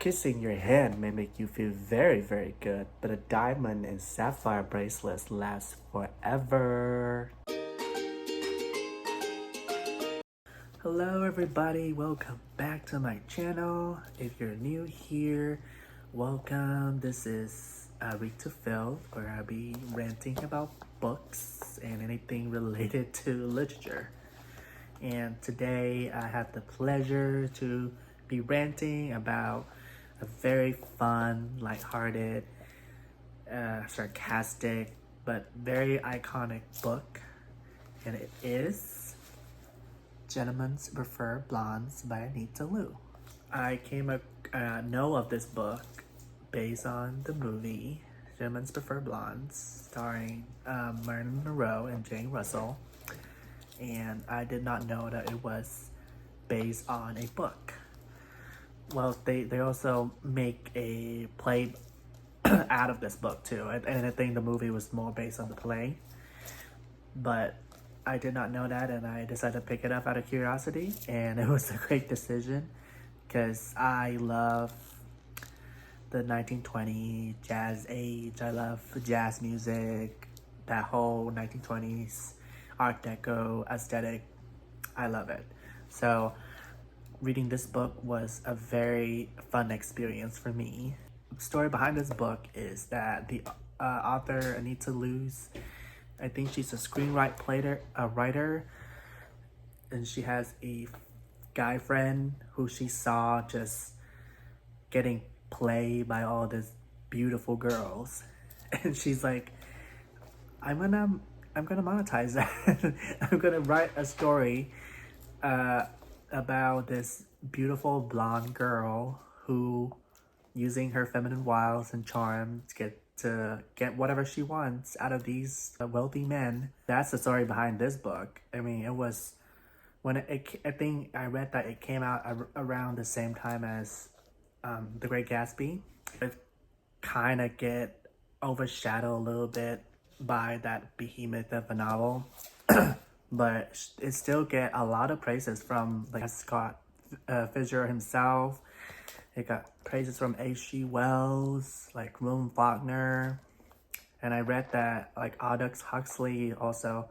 Kissing your hand may make you feel very, very good, but a diamond and sapphire bracelet lasts forever. Hello everybody, welcome back to my channel. If you're new here, welcome. This is Read to Fill, where I'll be ranting about books and anything related to literature. And today I have the pleasure to be ranting about a very fun, lighthearted, sarcastic, but very iconic book. And it is Gentlemen Prefer Blondes by Anita Loos. I know of this book based on the movie Gentlemen Prefer Blondes, starring Marilyn Monroe and Jane Russell. And I did not know that it was based on a book. Well, they also make a play out of this book too, and I think the movie was more based on the play. But I did not know that, and I decided to pick it up out of curiosity, and it was a great decision because I love the 1920 jazz age. I love jazz music, that whole 1920s Art Deco aesthetic. I love it. So reading this book was a very fun experience for me. The story behind this book is that the author, Anita Loos, I think she's a writer, and she has a guy friend who she saw just getting played by all these beautiful girls. And she's like, I'm gonna monetize that. I'm gonna write a story about this beautiful blonde girl who, using her feminine wiles and charm to get whatever she wants out of these wealthy men. That's the story behind this book. I mean, it was when I think I read that it came out around the same time as The Great Gatsby. It kind of get overshadowed a little bit by that behemoth of a novel. But it still get a lot of praises from like Scott Fisher himself. It got praises from H.G. Wells, like William Faulkner. And I read that like Aldous Huxley also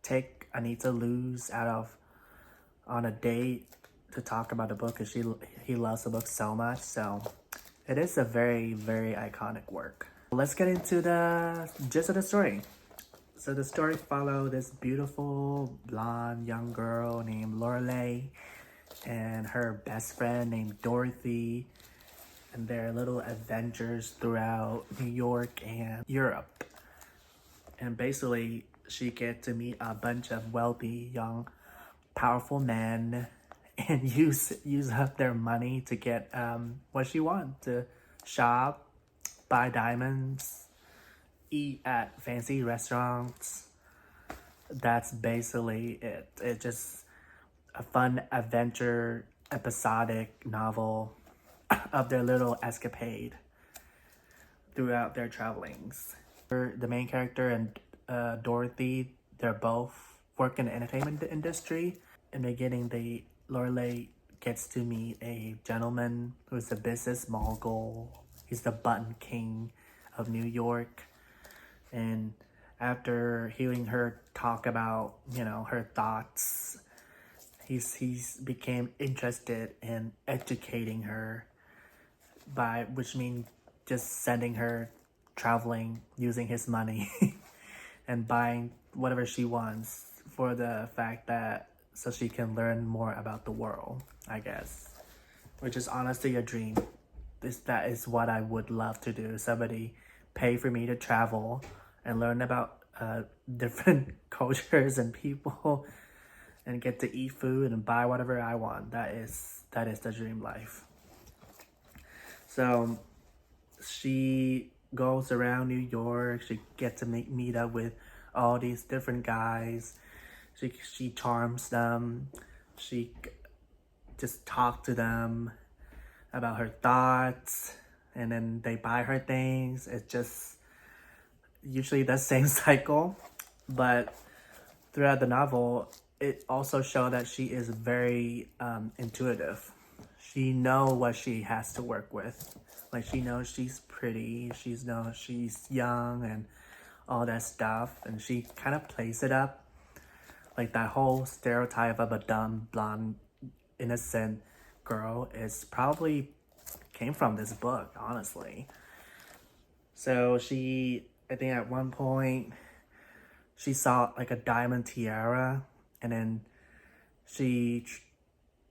take Anita Loos on a date to talk about the book because he loves the book so much. So it is a very, very iconic work. Let's get into the gist of the story. So the story follows this beautiful blonde young girl named Lorelei and her best friend named Dorothy, and their little adventures throughout New York and Europe. And basically, she gets to meet a bunch of wealthy, young, powerful men and use up their money to get what she wants, to shop, buy diamonds, eat at fancy restaurants. That's basically it. It's just a fun adventure, episodic novel of their little escapade throughout their travelings. The main character and Dorothy, they're both work in the entertainment industry. In the beginning, Lorelei gets to meet a gentleman who's a business mogul. He's the button king of New York. And after hearing her talk about, her thoughts, he's became interested in educating her, which means just sending her traveling using his money and buying whatever she wants for the fact that so she can learn more about the world, I guess, which is honestly a dream. That is what I would love to do. Somebody pay for me to travel and learn about different cultures and people and get to eat food and buy whatever I want. That is the dream life. So she goes around New York. She gets to meet up with all these different guys. She charms them. She just talks to them about her thoughts, and then they buy her things. It's just usually the same cycle, but throughout the novel, it also shows that she is very intuitive. she know what she has to work with. Like, she knows she's pretty, she knows she's young and all that stuff, and she kind of plays it up. Like, that whole stereotype of a dumb, blonde, innocent girl is probably came from this book, honestly. So I think at one point, she saw like a diamond tiara, and then she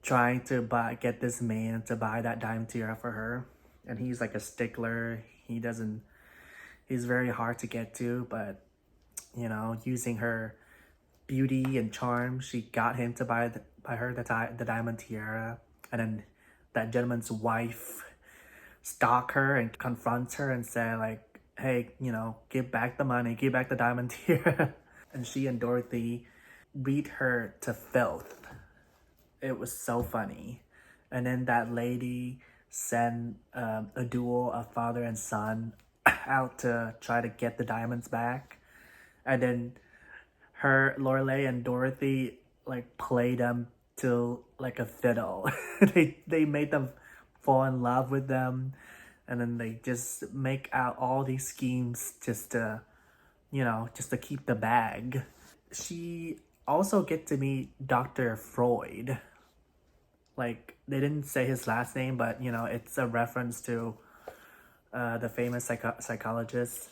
trying to get this man to buy that diamond tiara for her, and he's like a stickler. He's very hard to get to, but using her beauty and charm, she got him to buy her the diamond tiara. And then that gentleman's wife stalk her and confronts her and say like, hey, give back the money, give back the diamond tiara. And she and Dorothy beat her to filth. It was so funny. And then that lady sent a duo of father and son out to try to get the diamonds back. And then Lorelei and Dorothy like play them to like a fiddle. they made them fall in love with them, and then they just make out all these schemes just to keep the bag. She also get to meet Dr. Freud. Like, they didn't say his last name, but it's a reference to the famous psychologist.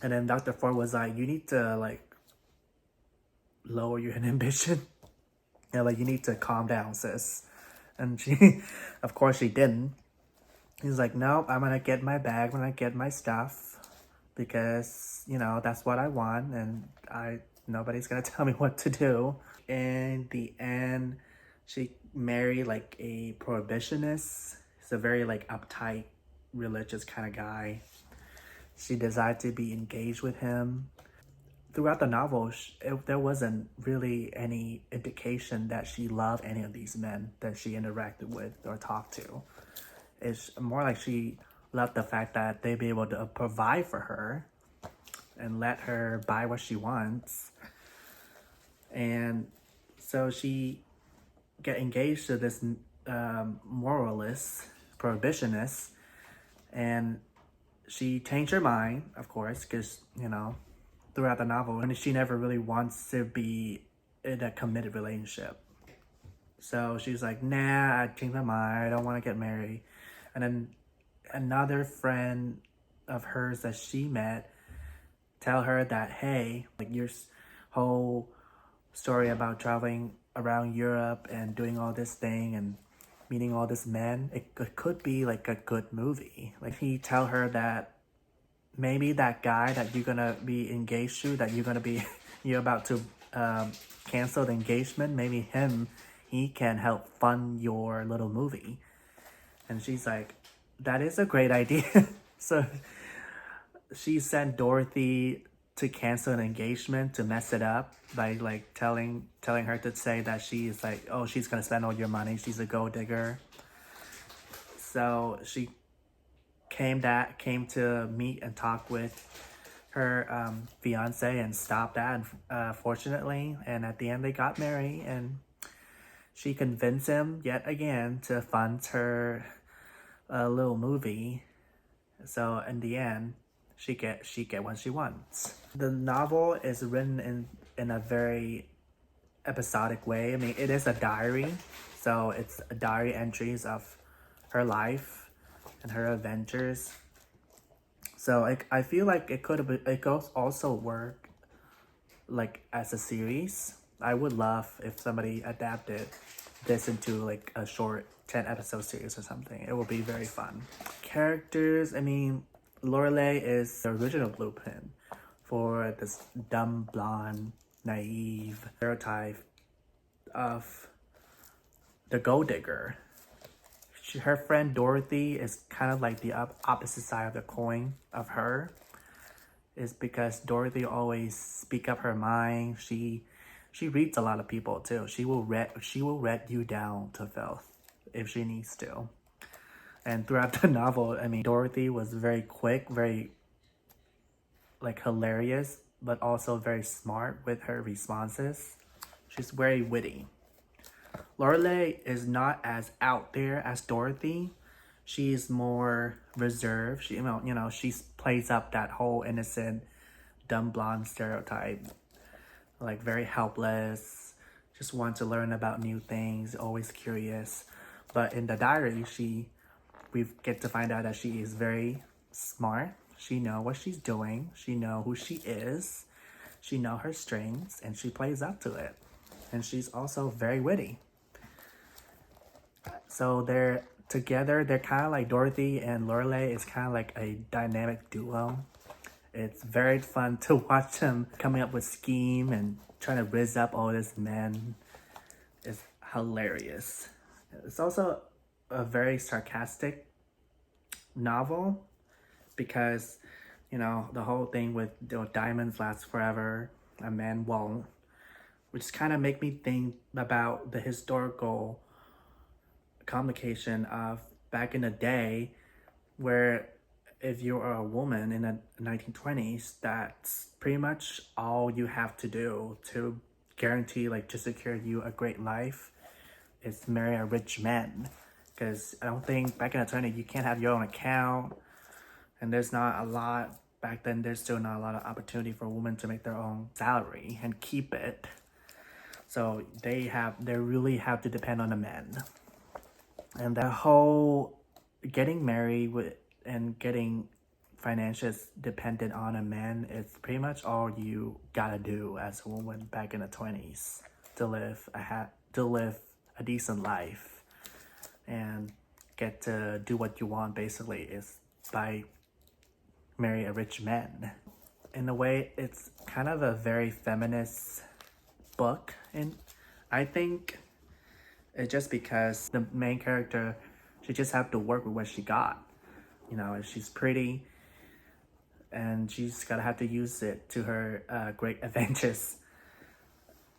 And then Dr. Freud was like, you need to like lower your inhibition. Like, you need to calm down, sis. And she, of course she didn't. He's like, nope, I'm gonna get my bag, I'm gonna get my stuff, because that's what I want, and nobody's gonna tell me what to do. In the end, she married like a prohibitionist. He's a very like uptight, religious kind of guy. She decided to be engaged with him. Throughout the novel, there wasn't really any indication that she loved any of these men that she interacted with or talked to. It's more like she loved the fact that they'd be able to provide for her and let her buy what she wants. And so she get engaged to this moralist, prohibitionist, and she changed her mind, of course, because, throughout the novel, and she never really wants to be in a committed relationship. So she's like, nah, I changed my mind, I don't want to get married. And then another friend of hers that she met tell her that, hey, like, your whole story about traveling around Europe and doing all this thing and meeting all these men, it could be like a good movie. Like, he tell her that maybe that guy that you're gonna be engaged to, that you're about to cancel the engagement, maybe he can help fund your little movie. And she's like, that is a great idea. So she sent Dorothy to cancel an engagement to mess it up by like telling her to say that she's like, oh, she's gonna spend all your money, she's a gold digger. So she came to meet and talk with her fiance and stop that, fortunately. And at the end, they got married, and she convinced him yet again to fund her little movie. So in the end, she get what she wants. The novel is written in a very episodic way. I mean, it is a diary, so it's diary entries of her life and her adventures. So I feel like it could also work like as a series. I would love if somebody adapted this into like a short 10 episode series or something. It will be very fun. Characters, I mean, Lorelei is the original blueprint for this dumb, blonde, naive stereotype of the gold digger. Her friend Dorothy is kind of like the opposite side of the coin of her. Is because Dorothy always speak up her mind. She reads a lot of people too. She will read you down to filth if she needs to. And throughout the novel, I mean, Dorothy was very quick, very like hilarious, but also very smart with her responses. She's very witty. Lorelai is not as out there as Dorothy. She's more reserved. She plays up that whole innocent, dumb blonde stereotype. Like very helpless, just wants to learn about new things, always curious. But in the diary, we get to find out that she is very smart. She know what she's doing. She know who she is. She know her strengths, and she plays up to it. And she's also very witty. So they're together. They're kind of like Dorothy and Lorelai is kind of like a dynamic duo. It's very fun to watch them coming up with scheme and trying to rizz up all these men. It's hilarious. It's also a very sarcastic novel because, the whole thing with diamonds last forever, a man won't, which kind of make me think about the historical complication of back in the day where if you are a woman in the 1920s, that's pretty much all you have to do to guarantee, to secure you a great life is marry a rich man. Because I don't think back in the 20s, you can't have your own account. And there's not a lot, back then, there's still not a lot of opportunity for women to make their own salary and keep it. So they really have to depend on the men. And the whole getting married and getting financials dependent on a man is pretty much all you gotta do as a woman back in the 20s to live a decent life and get to do what you want. Basically is by marry a rich man. In a way, it's kind of a very feminist book, and I think it's just because the main character, she just have to work with what she got. She's pretty, and she's gotta have to use it to her great advantage.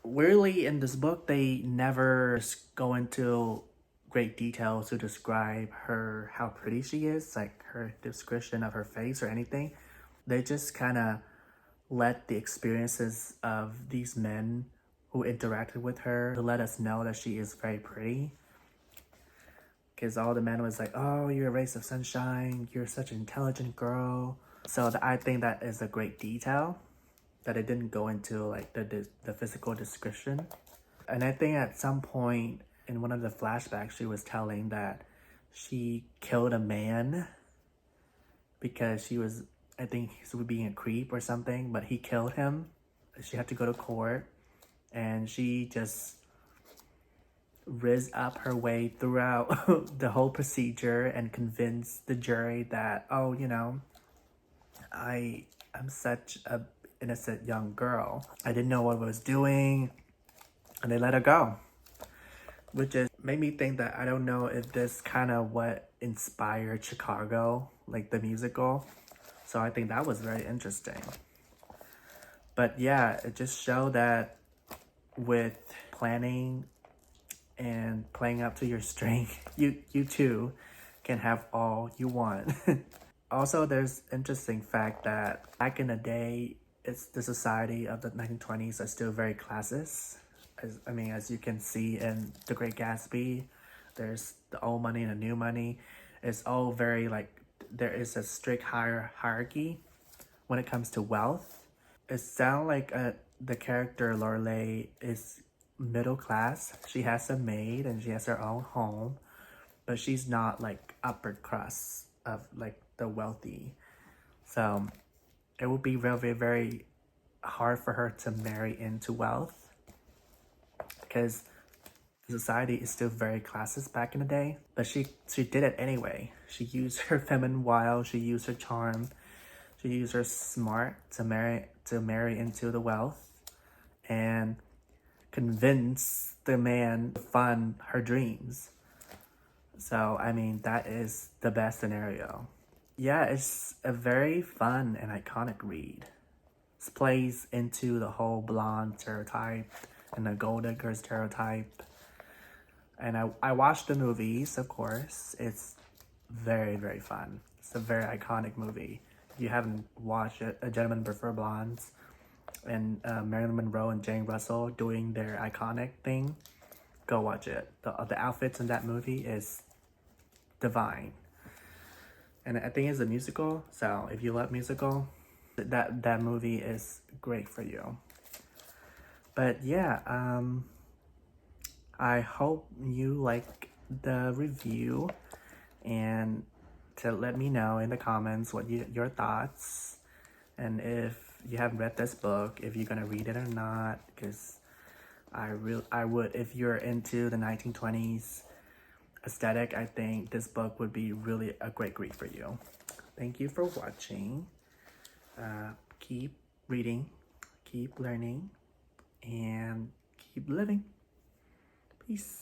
Weirdly, in this book, they never go into great detail to describe how pretty she is, like her description of her face or anything. They just kind of let the experiences of these men who interacted with her to let us know that she is very pretty. Because all the men was like, oh, you're a rays of sunshine, you're such an intelligent girl. So I think that is a great detail that it didn't go into the physical description. And I think at some point in one of the flashbacks, she was telling that she killed a man because I think he was being a creep or something, but he killed him. She had to go to court, and she just rizz up her way throughout the whole procedure and convinced the jury that, I'm such a innocent young girl. I didn't know what I was doing, and they let her go. Which made me think that I don't know if this kind of what inspired Chicago, like the musical. So I think that was very interesting. But yeah, it just showed that with planning and playing up to your strength, you too can have all you want. Also, there's interesting fact that back in the day, it's the society of the 1920s are still very classist. As you can see in The Great Gatsby, there's the old money and the new money. It's all very there is a strict hierarchy when it comes to wealth. It sounds like the character Lorelai is middle class. She has a maid and she has her own home, but she's not upper crust of the wealthy. So it would be very, very hard for her to marry into wealth because society is still very classist back in the day. But she did it anyway. She used her feminine wiles, she used her charm, she used her smart to marry into the wealth and convince the man to fund her dreams. So that is the best scenario. Yeah, it's a very fun and iconic read. This plays into the whole blonde stereotype and the gold digger stereotype. And I watched the movies, of course. It's very, very fun. It's a very iconic movie. If you haven't watched it, A Gentleman Prefer Blondes, and Marilyn Monroe and Jane Russell doing their iconic thing, go watch it. The outfits in that movie is divine. And I think it's a musical, so if you love musical, that movie is great for you. But yeah, I hope you like the review, and to let me know in the comments what your thoughts, and if you haven't read this book, if you're gonna read it or not, because I would, if you're into the 1920s aesthetic, I think this book would be really a great read for you. Thank you for watching. Keep reading, keep learning, and keep living. Peace.